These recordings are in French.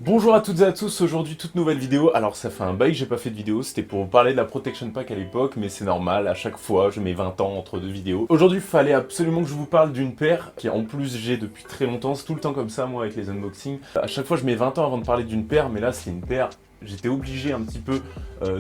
Bonjour à toutes et à tous, aujourd'hui toute nouvelle vidéo. Alors ça fait un bail que j'ai pas fait de vidéo, c'était pour vous parler de la Protection Pack à l'époque, mais c'est normal, à chaque fois je mets 20 ans entre deux vidéos. Aujourd'hui il fallait absolument que je vous parle d'une paire, qui en plus j'ai depuis très longtemps, c'est tout le temps comme ça moi avec les unboxings. À chaque fois je mets 20 ans avant de parler d'une paire, mais là c'est une paire, j'étais obligé un petit peu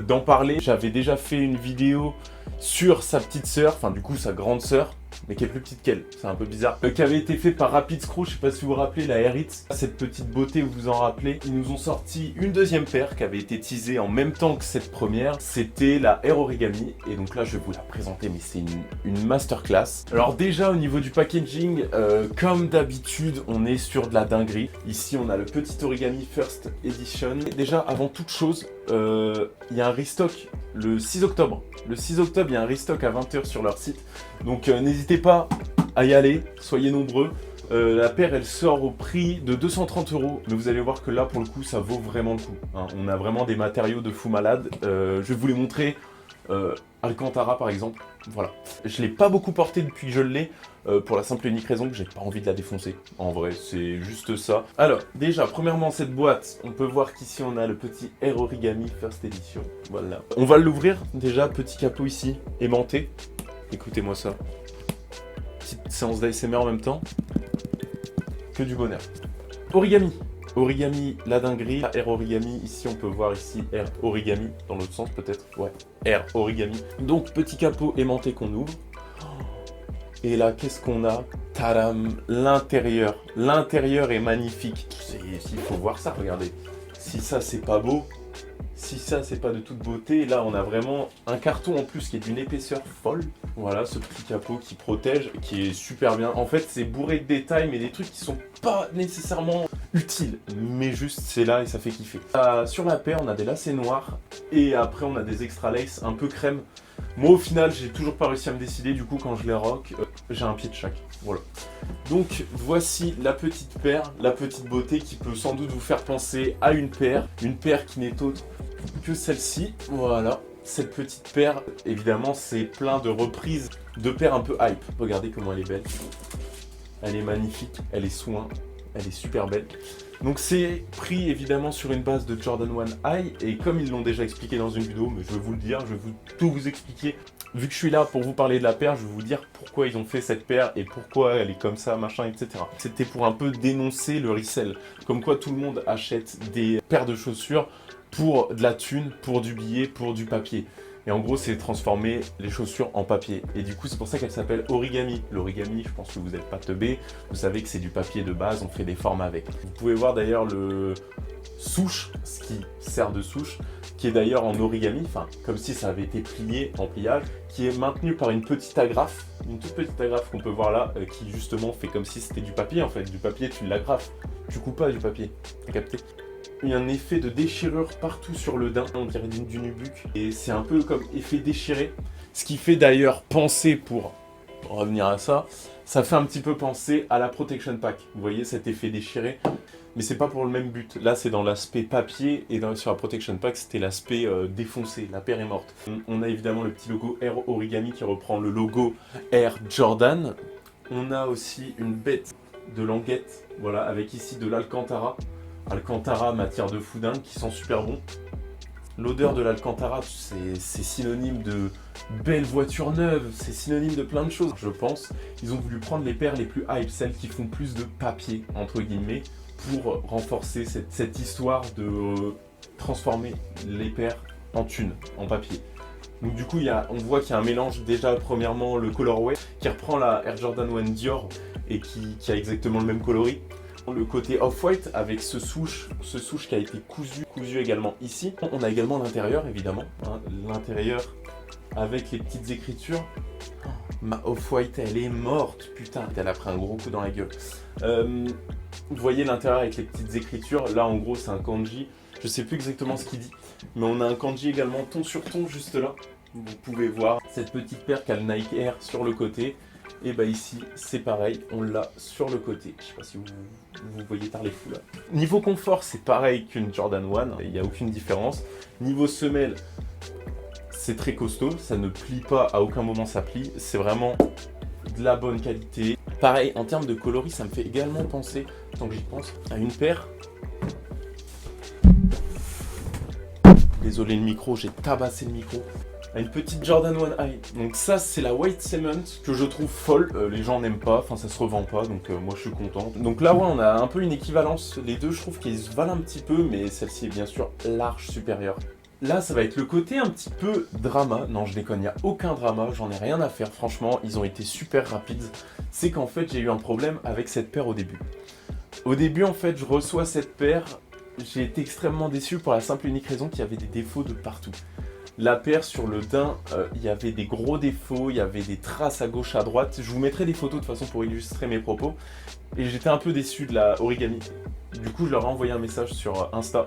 d'en parler. J'avais déjà fait une vidéo sur sa petite sœur, enfin du coup sa grande sœur, mais qui est plus petite qu'elle, c'est un peu bizarre, qui avait été fait par Rapid Screw, je sais pas si vous vous rappelez, la R-Hits, cette petite beauté, vous vous en rappelez. Ils nous ont sorti une deuxième paire qui avait été teasée en même temps que cette première, c'était la Air Origami, et donc là je vais vous la présenter, mais c'est une masterclass. Alors déjà au niveau du packaging, comme d'habitude, on est sur de la dinguerie. Ici on a le petit Origami First Edition. Déjà avant toute chose, il y a un restock le 6 octobre. Le 6 octobre, il y a un restock à 20 h sur leur site. Donc n'hésitez pas à y aller, soyez nombreux. La paire, elle sort au prix de 230 €. Mais vous allez voir que là, pour le coup, ça vaut vraiment le coup. Hein. On a vraiment des matériaux de fou malade. Je vais vous les montrer. Alcantara, par exemple. Voilà. Je ne l'ai pas beaucoup porté depuis que je l'ai. Pour la simple et unique raison que j'ai pas envie de la défoncer. En vrai, c'est juste ça. Alors, déjà, premièrement, cette boîte, on peut voir qu'ici, on a le petit Air Origami First Edition. Voilà. On va l'ouvrir. Déjà, petit capot ici, aimanté. Écoutez-moi ça. Petite séance d'ASMR en même temps. Que du bonheur. Origami. Origami, la dinguerie. Air Origami, ici on peut voir ici Air Origami, dans l'autre sens peut-être. Ouais, Air Origami. Donc petit capot aimanté qu'on ouvre. Et là, qu'est-ce qu'on a? Tadam, l'intérieur. L'intérieur est magnifique. Il faut voir ça, regardez. Si ça c'est pas beau, si ça c'est pas de toute beauté, là on a vraiment un carton en plus qui est d'une épaisseur folle. Voilà, ce petit capot qui protège, qui est super bien. En fait c'est bourré de détails, mais des trucs qui sont pas nécessairement utiles, mais juste c'est là et ça fait kiffer. Sur la paire on a des lacets noirs, et après on a des extra lace un peu crème. Moi au final j'ai toujours pas réussi à me décider, du coup quand je les rock, j'ai un pied de chaque. Voilà. Donc voici la petite paire, la petite beauté qui peut sans doute vous faire penser à une paire qui n'est autre que celle-ci. Voilà, cette petite paire, évidemment c'est plein de reprises de paires un peu hype. Regardez comment elle est belle, elle est magnifique, elle est soin, elle est super belle. Donc c'est pris évidemment sur une base de Jordan 1 High, et comme ils l'ont déjà expliqué dans une vidéo, mais je vais vous le dire, je vais tout vous expliquer. Vu que je suis là pour vous parler de la paire, je vais vous dire pourquoi ils ont fait cette paire et pourquoi elle est comme ça, machin, etc. C'était pour un peu dénoncer le resell. Comme quoi tout le monde achète des paires de chaussures pour de la thune, pour du billet, pour du papier. Et en gros, c'est transformer les chaussures en papier. Et du coup, c'est pour ça qu'elle s'appelle Origami. L'origami, je pense que vous n'êtes pas teubé. Vous savez que c'est du papier de base, on fait des formes avec. Vous pouvez voir d'ailleurs le souche, ce qui sert de souche, qui est d'ailleurs en origami, enfin, comme si ça avait été plié en pliage, qui est maintenu par une petite agrafe, une toute petite agrafe qu'on peut voir là, qui justement fait comme si c'était du papier en fait. Du papier, tu l'agrafes, tu coupes pas du papier, t'as capté? Il y a un effet de déchirure partout sur le daim, on dirait du nubuck, et c'est un peu comme effet déchiré, ce qui fait d'ailleurs penser, pour revenir à ça, ça fait un petit peu penser à la Protection Pack, vous voyez cet effet déchiré, mais c'est pas pour le même but. Là c'est dans l'aspect papier, et sur la Protection Pack c'était l'aspect défoncé, la paire est morte. On a évidemment le petit logo Air Origami qui reprend le logo Air Jordan. On a aussi une bête de languette, voilà, avec ici de l'Alcantara. Alcantara, matière de fou dingue, qui sent super bon. L'odeur de l'Alcantara, c'est synonyme de belle voiture neuve, c'est synonyme de plein de choses, je pense. Ils ont voulu prendre les paires les plus hype, celles qui font plus de papier, entre guillemets, pour renforcer cette histoire de transformer les paires en thunes, en papier. Donc du coup, on voit qu'il y a un mélange, déjà premièrement le colorway, qui reprend la Air Jordan 1 Dior, et qui a exactement le même coloris. Le côté off-white avec ce souche qui a été cousu également ici. On a également l'intérieur évidemment, hein, l'intérieur avec les petites écritures. Oh, ma off-white elle est morte, putain, elle a pris un gros coup dans la gueule. Vous voyez l'intérieur avec les petites écritures, là en gros c'est un kanji, je sais plus exactement ce qu'il dit, mais on a un kanji également ton sur ton juste là. Vous pouvez voir cette petite paire qui a le Nike Air sur le côté. Et bah ici c'est pareil, on l'a sur le côté. Je sais pas si vous voyez par les fous là. Niveau confort c'est pareil qu'une Jordan 1, il n'y a aucune différence. Niveau semelle, c'est très costaud, ça ne plie pas, à aucun moment ça plie. C'est vraiment de la bonne qualité. Pareil, en termes de coloris, ça me fait également penser, tant que j'y pense, à une paire désolé le micro, j'ai tabassé le micro. Une petite Jordan 1 High. Donc ça c'est la White Cement que je trouve folle. Les gens n'aiment pas, enfin ça se revend pas, donc moi je suis content. Donc là ouais on a un peu une équivalence. Les deux je trouve qu'ils se valent un petit peu, mais celle-ci est bien sûr large supérieure. Là ça va être le côté un petit peu drama. Non je déconne, il n'y a aucun drama, j'en ai rien à faire. Franchement ils ont été super rapides. C'est qu'en fait j'ai eu un problème avec cette paire au début. Au début en fait je reçois cette paire. J'ai été extrêmement déçu pour la simple et unique raison qu'il y avait des défauts de partout. La paire sur le daim, il y avait des gros défauts, il y avait des traces à gauche, à droite. Je vous mettrai des photos de toute façon pour illustrer mes propos. Et j'étais un peu déçu de la origami. Du coup, je leur ai envoyé un message sur Insta.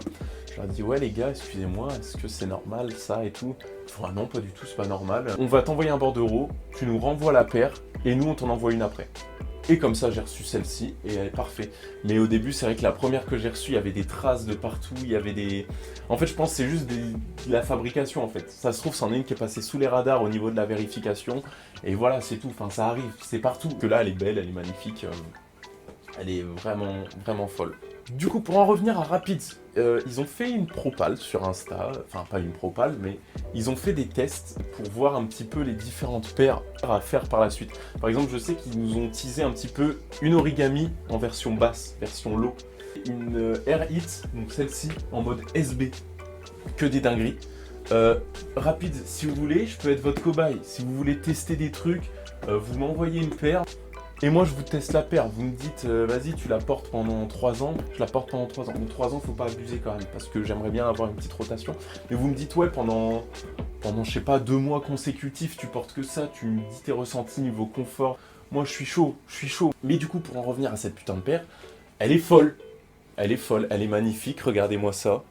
Je leur ai dit, ouais les gars, excusez-moi, est-ce que c'est normal ça et tout? Enfin non, pas du tout, c'est pas normal. On va t'envoyer un bordereau, tu nous renvoies la paire, et nous on t'en envoie une après. Et comme ça, j'ai reçu celle-ci, et elle est parfaite. Mais au début, c'est vrai que la première que j'ai reçue, il y avait des traces de partout, il y avait des... En fait, je pense que c'est juste de la fabrication, en fait. Ça se trouve, c'en est une qui est passée sous les radars au niveau de la vérification. Et voilà, c'est tout. Enfin, ça arrive, c'est partout. Que là, elle est belle, elle est magnifique. Elle est vraiment, vraiment folle. Du coup, pour en revenir à Rapids, ils ont fait une propale sur Insta, enfin pas une propale, mais ils ont fait des tests pour voir un petit peu les différentes paires à faire par la suite. Par exemple, je sais qu'ils nous ont teasé un petit peu une origami en version basse, version low, une Air Hit, donc celle-ci, en mode SB, que des dingueries. Rapids, si vous voulez, je peux être votre cobaye. Si vous voulez tester des trucs, vous m'envoyez une paire. Et moi je vous teste la paire, vous me dites vas-y tu la portes pendant 3 ans, je la porte pendant 3 ans. Donc 3 ans faut pas abuser quand même parce que j'aimerais bien avoir une petite rotation. Mais vous me dites ouais pendant je sais pas 2 mois consécutifs tu portes que ça, tu me dis tes ressentis niveau confort. Moi je suis chaud. Mais du coup pour en revenir à cette putain de paire, elle est folle. Elle est magnifique, regardez-moi ça.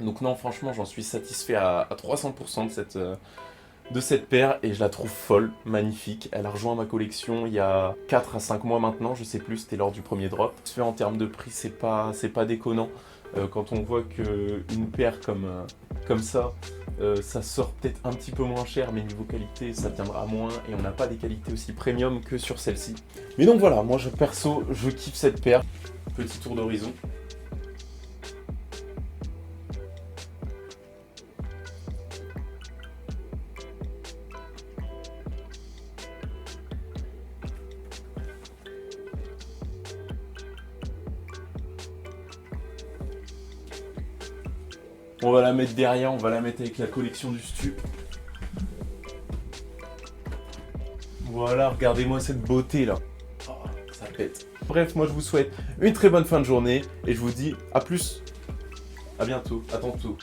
Donc non franchement j'en suis satisfait à 300% de cette paire et je la trouve folle, magnifique. Elle a rejoint ma collection il y a 4 à 5 mois maintenant, je sais plus, c'était lors du premier drop. En termes de prix, c'est pas déconnant. Quand on voit qu'une paire comme ça, ça sort peut-être un petit peu moins cher, mais niveau qualité, ça viendra moins et on n'a pas des qualités aussi premium que sur celle-ci. Mais donc voilà, moi perso, je kiffe cette paire. Petit tour d'horizon. On va la mettre derrière, on va la mettre avec la collection du Stu. Voilà, regardez-moi cette beauté là. Oh, ça pète. Bref, moi je vous souhaite une très bonne fin de journée et je vous dis à plus. À bientôt, à tantôt.